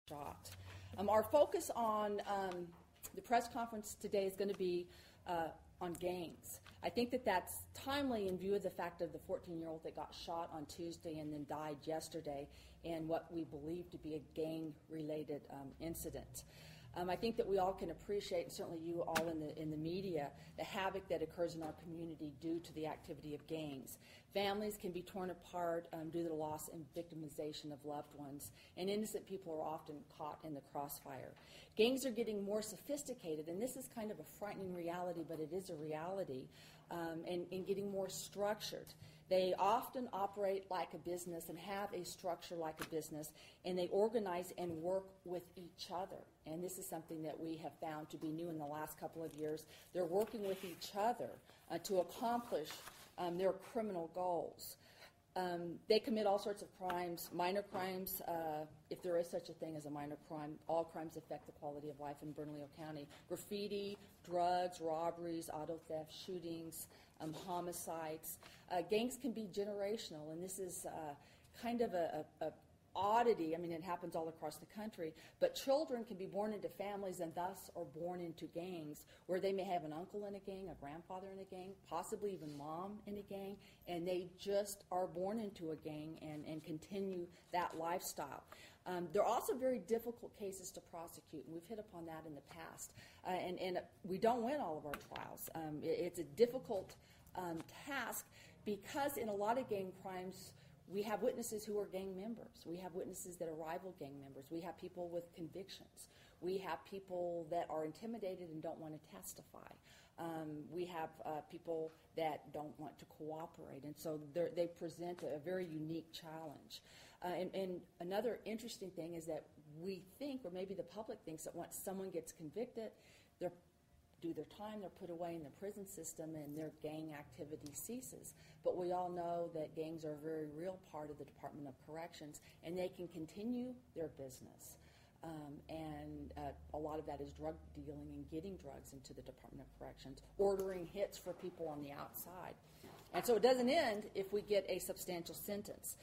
shot. Our focus on the press conference today is going to be on gangs. I think that that's timely in view of the fact of the 14-year-old that got shot on Tuesday and then died yesterday in what we believe to be a gang-related incident. I think that we all can appreciate, and certainly you all in the media, the havoc that occurs in our community due to the activity of gangs. Families can be torn apart due to the loss and victimization of loved ones, and innocent people are often caught in the crossfire. Gangs are getting more sophisticated, and this is kind of a frightening reality, but it is a reality, and getting more structured. They often operate like a business and have a structure like a business, and they organize and work with each other. And this is something that we have found to be new in the last couple of years. They're working with each other to accomplish their criminal goals. They commit all sorts of crimes, minor crimes, if there is such a thing as a minor crime. All crimes affect the quality of life in Bernalillo County. Graffiti, drugs, robberies, auto theft, shootings, homicides. Gangs can be generational, and this is kind of a oddity. I mean, it happens all across the country, but children can be born into families and thus are born into gangs where they may have an uncle in a gang, a grandfather in a gang, possibly even mom in a gang, and they just are born into a gang and continue that lifestyle. There are also very difficult cases to prosecute, and we've hit upon that in the past, and we don't win all of our trials. It's a difficult task because in a lot of gang crimes, we have witnesses who are gang members. We have witnesses that are rival gang members. We have people with convictions. We have people that are intimidated and don't want to testify. We have people that don't want to cooperate. And so they present a very unique challenge. And another interesting thing is that we think, or maybe the public thinks, that once someone gets convicted, they do their time, they're put away in the prison system, and their gang activity ceases. But we all know that gangs are a very real part of the Department of Corrections, and they can continue their business. And a lot of that is drug dealing and getting drugs into the Department of Corrections, ordering hits for people on the outside. And so it doesn't end if we get a substantial sentence.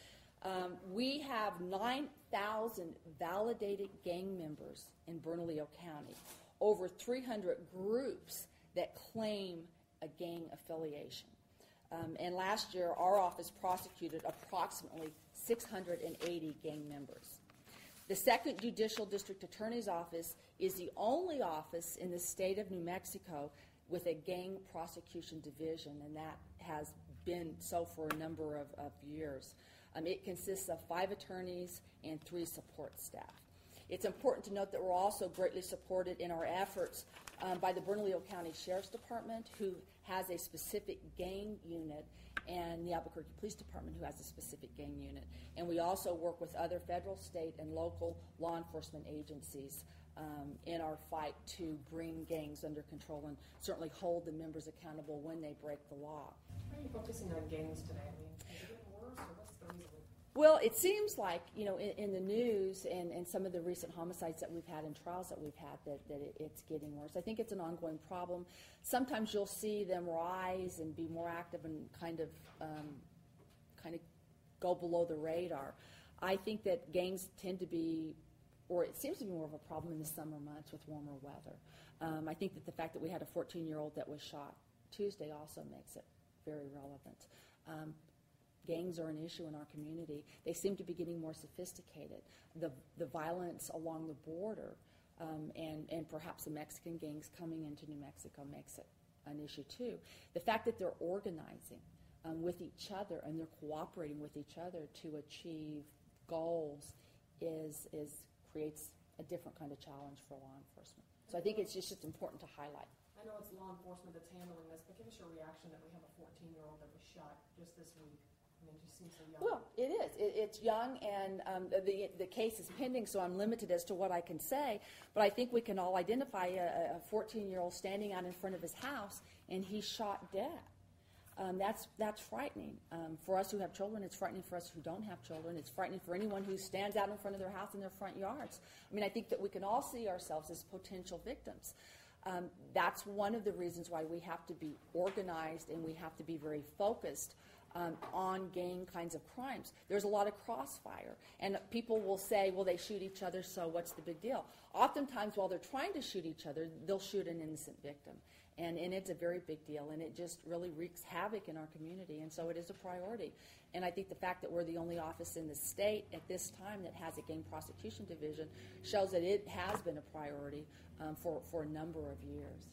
We have 9,000 validated gang members in Bernalillo County, over 300 groups that claim a gang affiliation. And last year, our office prosecuted approximately 680 gang members. The 2nd Judicial District Attorney's Office is the only office in the state of New Mexico with a gang prosecution division, and that has been so for a number of years. It consists of 5 attorneys and 3 support staff. It's important to note that we're also greatly supported in our efforts by the Bernalillo County Sheriff's Department, who has a specific gang unit, and the Albuquerque Police Department, who has a specific gang unit. And we also work with other federal, state, and local law enforcement agencies in our fight to bring gangs under control and certainly hold the members accountable when they break the law. Why are you focusing on gangs today? I mean, is it getting worse, or what's the reason? Well, it seems like, you know, in the news and some of the recent homicides that we've had and trials that we've had that it's getting worse. I think it's an ongoing problem. Sometimes you'll see them rise and be more active and kind of go below the radar. I think that gangs tend to be, or it seems to be more of a problem in the summer months with warmer weather. I think that the fact that we had a 14-year-old that was shot Tuesday also makes it very relevant. Gangs are an issue in our community. They seem to be getting more sophisticated. The violence along the border and perhaps the Mexican gangs coming into New Mexico makes it an issue too. The fact that they're organizing with each other and they're cooperating with each other to achieve goals creates a different kind of challenge for law enforcement. So I think it's just important to highlight. I know it's law enforcement that's handling this, but give us your reaction that we have a 14-year-old that was shot just this week. I mean, it just seems so young. Well, it is. It's young, and the case is pending, so I'm limited as to what I can say. But I think we can all identify a 14-year-old standing out in front of his house, and he's shot dead. That's frightening. For us who have children, it's frightening for us who don't have children. It's frightening for anyone who stands out in front of their house in their front yards. I mean, I think that we can all see ourselves as potential victims. That's one of the reasons why we have to be organized and we have to be very focused on gang kinds of crimes. There's a lot of crossfire. And people will say, well, they shoot each other, so what's the big deal? Oftentimes, while they're trying to shoot each other, they'll shoot an innocent victim. And it's a very big deal, and it just really wreaks havoc in our community, and so it is a priority. And I think the fact that we're the only office in the state at this time that has a gang prosecution division shows that it has been a priority for a number of years.